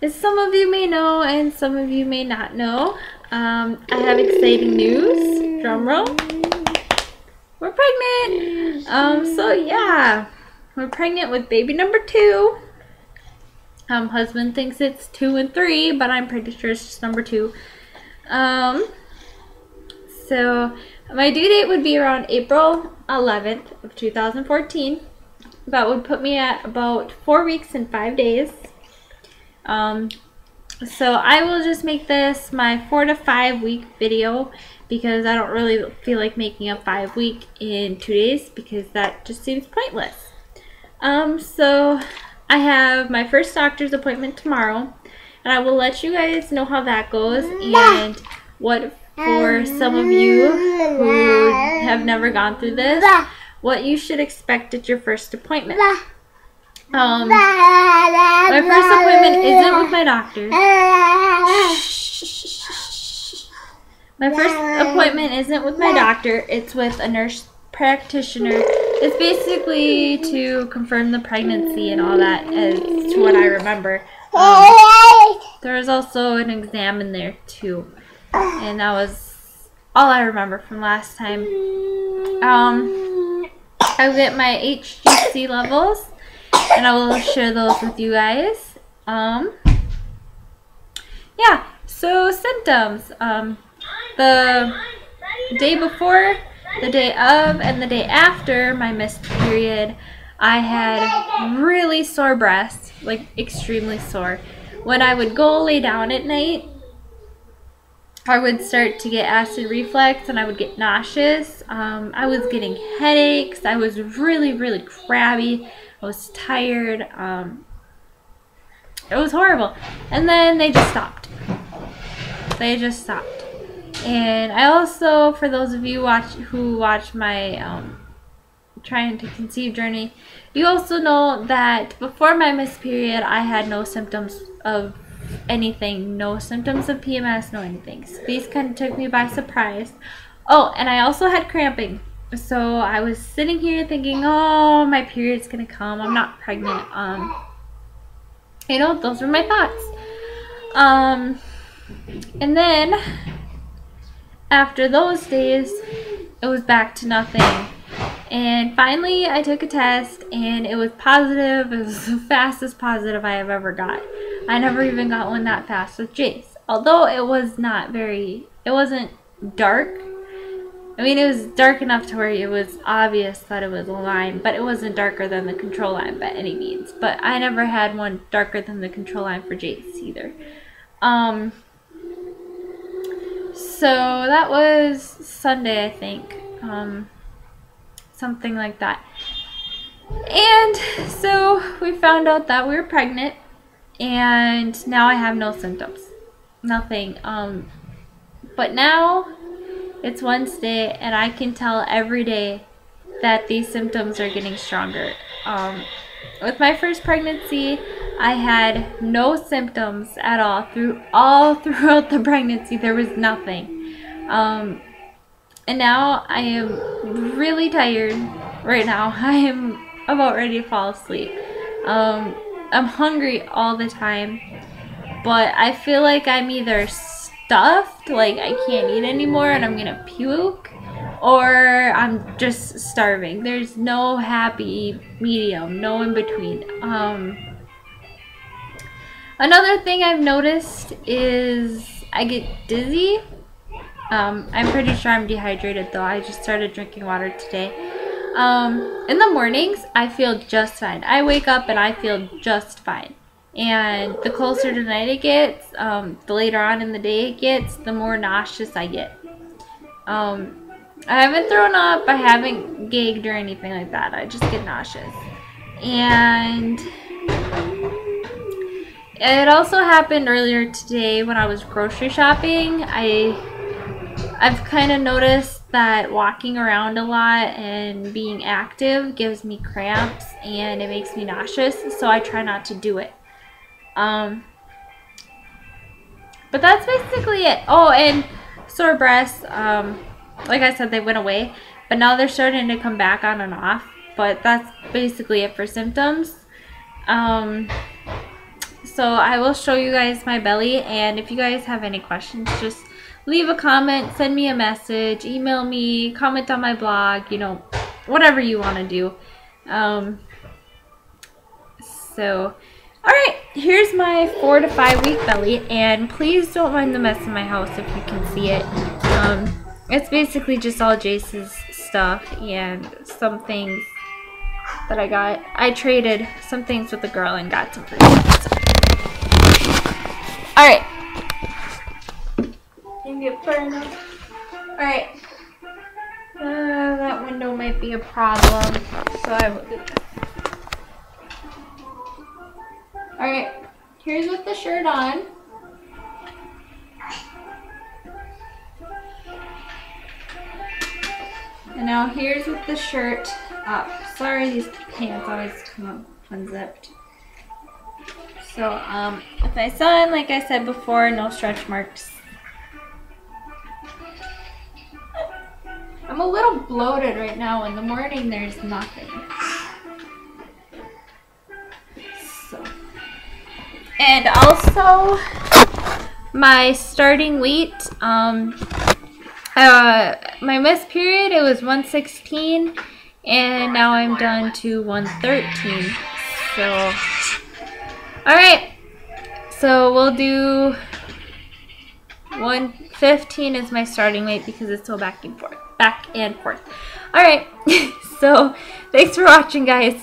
As some of you may know and some of you may not know, I have exciting news. Drum roll. We're pregnant. So yeah, we're pregnant with baby number 2. Husband thinks it's 2 and 3, but I'm pretty sure it's just number 2. So my due date would be around April 11th of 2014. That would put me at about 4 weeks and 5 days. So I will just make this my 4 to 5 week video because I don't really feel like making a 5 week in 2 days because that just seems pointless. So I have my first doctor's appointment tomorrow, and I will let you guys know how that goes and what, for some of you who have never gone through this, what you should expect at your first appointment. My first appointment isn't with my doctor. My first appointment isn't with my doctor. It's with a nurse practitioner. It's basically to confirm the pregnancy and all that, as to what I remember. There was also an exam in there too, and that was all I remember from last time. I get my HGC levels, and I will share those with you guys. Yeah, so symptoms. The day before, the day of, and the day after my missed period, I had really sore breasts, like extremely sore. When I would go lay down at night, I would start to get acid reflux and I would get nauseous. I was getting headaches. I was really, really crabby. I was tired. It was horrible. And then they just stopped. They just stopped. And I also, for those of you who watch my trying to conceive journey, you also know that before my missed period, I had no symptoms of anything, no symptoms of PMS, no anything. So these kind of took me by surprise. Oh, and I also had cramping. So I was sitting here thinking, oh, my period's gonna come. I'm not pregnant. You know, those were my thoughts. And then after those days, it was back to nothing. And finally, I took a test, and it was positive. It was the fastest positive I have ever got. I never even got one that fast with Jace. Although it was not very, it wasn't dark. I mean, it was dark enough to where it was obvious that it was a line, but it wasn't darker than the control line by any means. But I never had one darker than the control line for Jace either. So that was Sunday, I think. Something like that. And so we found out that we were pregnant, and now I have no symptoms. Nothing. But now it's Wednesday, and I can tell every day that these symptoms are getting stronger. With my first pregnancy, I had no symptoms at all. Throughout the pregnancy, there was nothing. And now I am really tired right now. I am about ready to fall asleep. I'm hungry all the time, but I feel like I'm either stuffed, like I can't eat anymore and I'm gonna puke, or I'm just starving. There's no happy medium, no in between. Another thing I've noticed is I get dizzy. I'm pretty sure I'm dehydrated though. I just started drinking water today. In the mornings, I feel just fine. I wake up and I feel just fine. And the closer to night it gets, the later on in the day it gets, the more nauseous I get. I haven't thrown up, I haven't gagged or anything like that. I just get nauseous. And it also happened earlier today when I was grocery shopping. I've kind of noticed that walking around a lot and being active gives me cramps and it makes me nauseous, so I try not to do it. But that's basically it. Oh, and sore breasts, like I said, they went away, but now they're starting to come back on and off. But that's basically it for symptoms. So I will show you guys my belly, and if you guys have any questions, just leave a comment, send me a message, email me, comment on my blog, you know, whatever you want to do. So, alright, here's my 4 to 5 week belly, and please don't mind the mess in my house if you can see it. It's basically just all Jace's stuff and some things that I got. I traded some things with a girl and got some free stuff. Alright. Can get far enough. Alright. That window might be a problem, so I will do that. Alright, here's with the shirt on. And now here's with the shirt up. Sorry, these pants always come up unzipped. So, if I sun, like I said before, no stretch marks. I'm a little bloated right now. In the morning, there's nothing. So, and also my starting weight. My missed period, it was 116, and now I'm down to 113. So, alright, so we'll do 115 is my starting weight because it's so back and forth. Alright, so thanks for watching, guys.